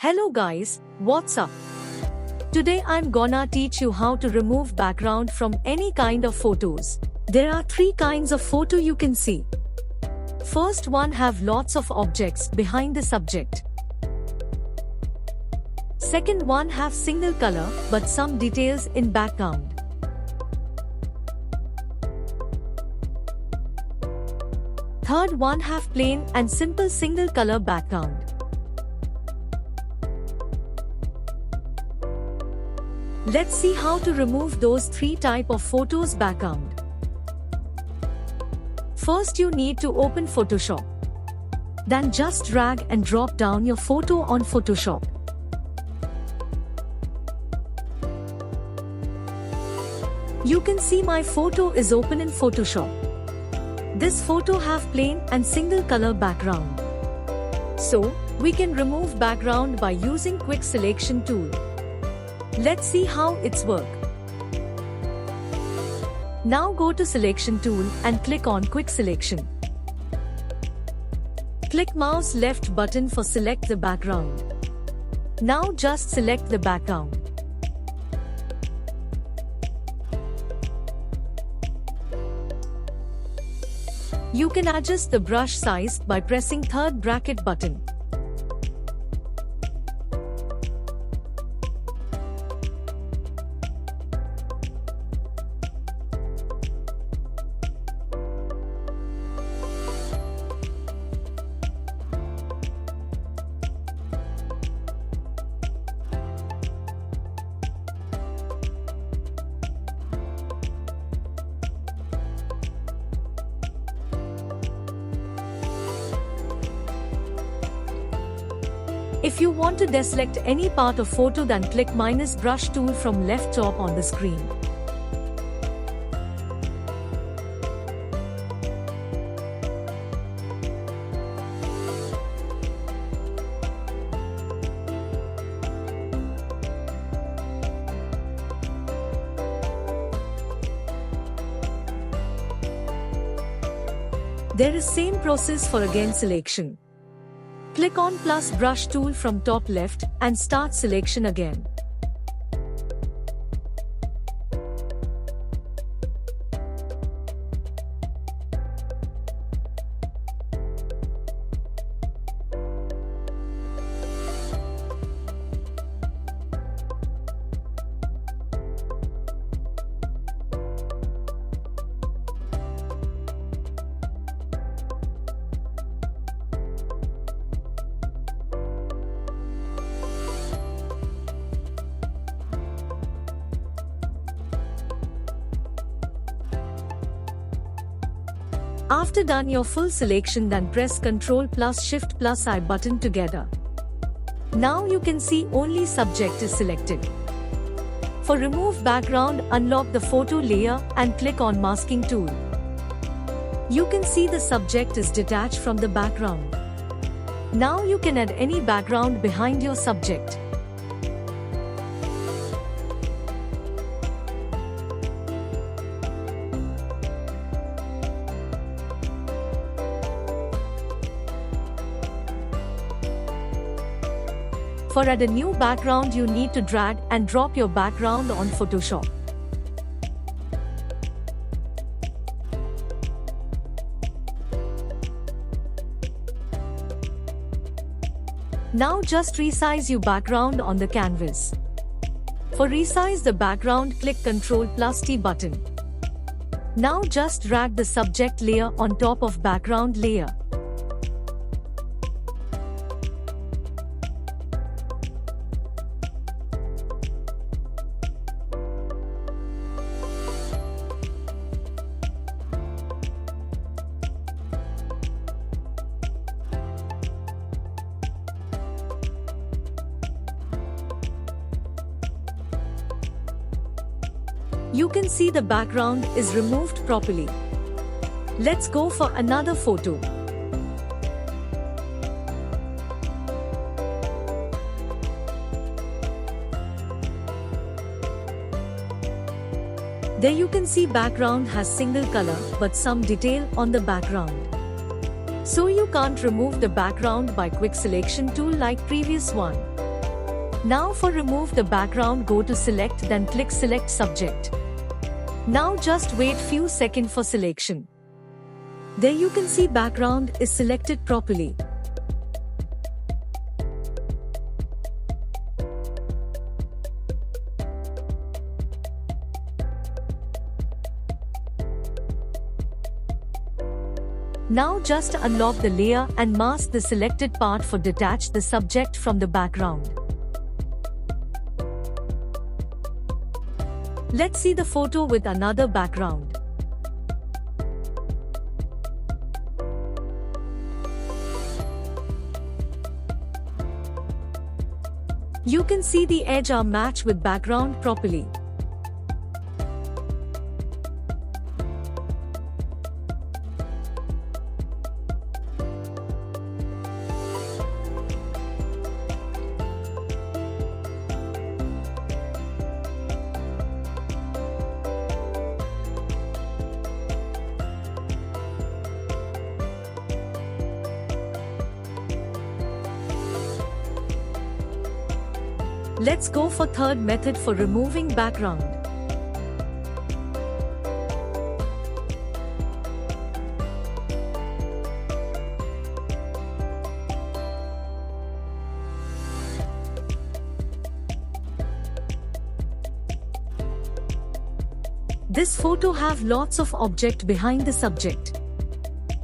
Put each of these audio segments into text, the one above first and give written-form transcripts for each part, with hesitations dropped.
Hello guys, what's up? Today I'm gonna teach you how to remove background from any kind of photos. There are three kinds of photo you can see. First one have lots of objects behind the subject. Second one have single color but some details in background. Third one have plain and simple single color background. Let's see how to remove those three type of photos background. First you need to open Photoshop. Then just drag and drop down your photo on Photoshop. You can see my photo is open in Photoshop. This photo have plain and single color background. So, we can remove background by using quick selection tool. Let's see how it's work. Now go to selection tool and click on quick selection. Click mouse left button for select the background. Now just select the background. You can adjust the brush size by pressing third bracket button. If you want to deselect any part of photo, then click minus brush tool from left top on the screen. There is same process for again selection. Click on plus brush tool from top left and start selection again. After done your full selection, then press Ctrl plus Shift plus I button together. Now you can see only subject is selected. For remove background, unlock the photo layer and click on masking tool. You can see the subject is detached from the background. Now you can add any background behind your subject. For add a new background, you need to drag and drop your background on Photoshop. Now just resize your background on the canvas. For resize the background, click Ctrl plus T button. Now just drag the subject layer on top of background layer. You can see the background is removed properly. Let's go for another photo. There you can see background has single color but some detail on the background. So you can't remove the background by quick selection tool like previous one. Now for remove the background, go to select, then click select subject. Now just wait few seconds for selection. There you can see background is selected properly. Now just unlock the layer and mask the selected part for detach the subject from the background. Let's see the photo with another background. You can see the edge are matched with background properly. Let's go for third method for removing background. This photo have lots of object behind the subject.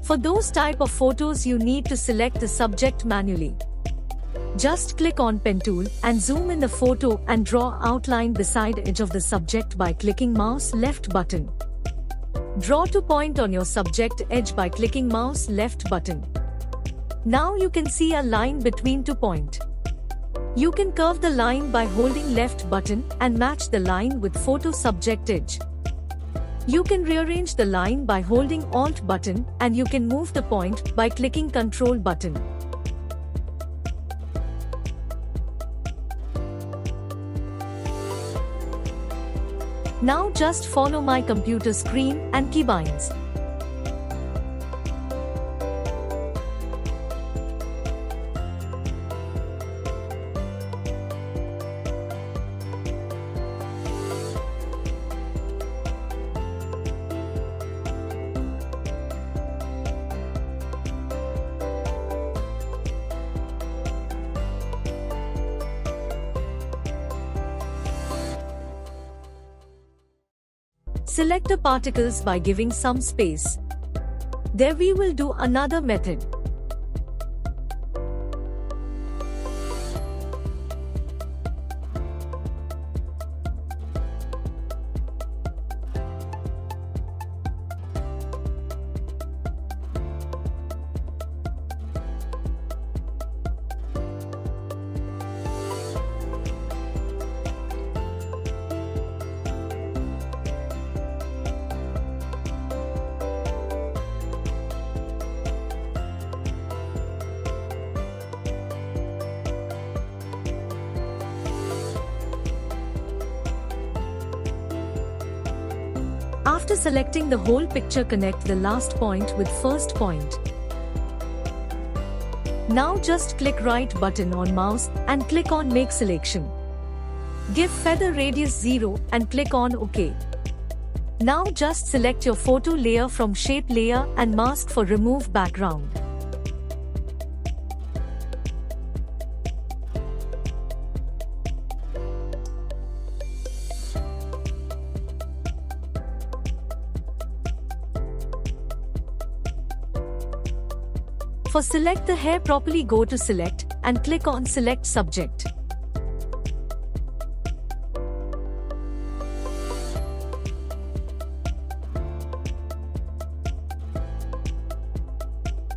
For those type of photos you need to select the subject manually. Just click on pen tool and zoom in the photo and draw outline beside edge of the subject by clicking mouse left button. Draw to point on your subject edge by clicking mouse left button. Now you can see a line between two points. You can curve the line by holding left button and match the line with photo subject edge. You can rearrange the line by holding Alt button, and you can move the point by clicking Control button. Now just follow my computer screen and keybinds. Select the particles by giving some space. There we will do another method. After selecting the whole picture, connect the last point with first point. Now just click right button on mouse and click on Make Selection. Give feather radius 0 and click on OK. Now just select your photo layer from Shape layer and mask for Remove Background. For select the hair properly, go to Select and click on Select Subject.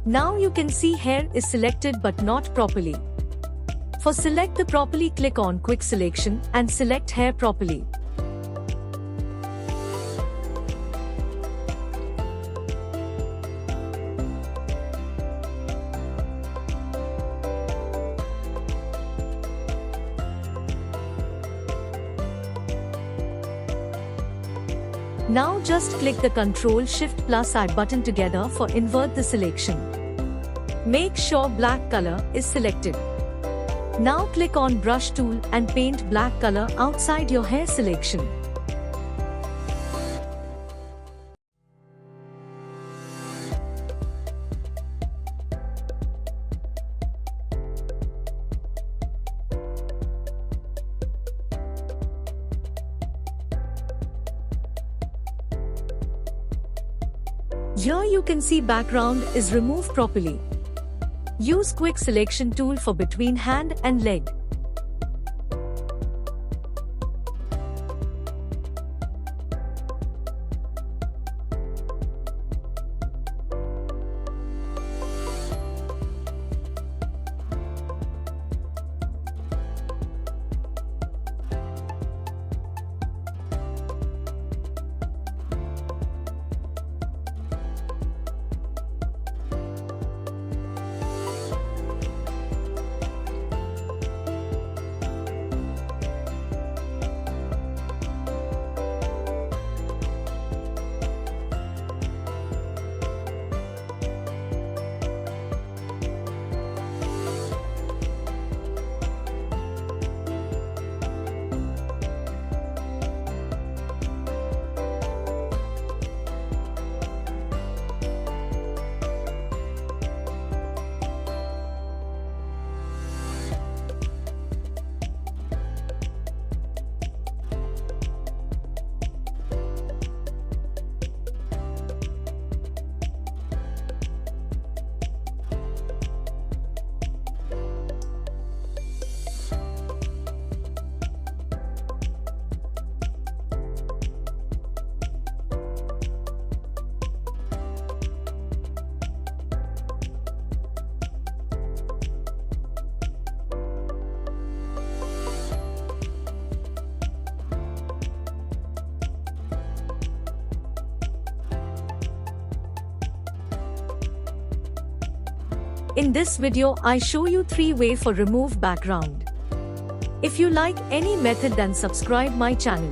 Now you can see hair is selected but not properly. For select the properly, click on Quick Selection and select hair properly. Now just click the Ctrl Shift plus I button together for invert the selection. Make sure black color is selected. Now click on brush tool and paint black color outside your hair selection. Here you can see background is removed properly. Use quick selection tool for between hand and leg. In this video, I show you 3 ways for remove background. If you like any method, then subscribe my channel.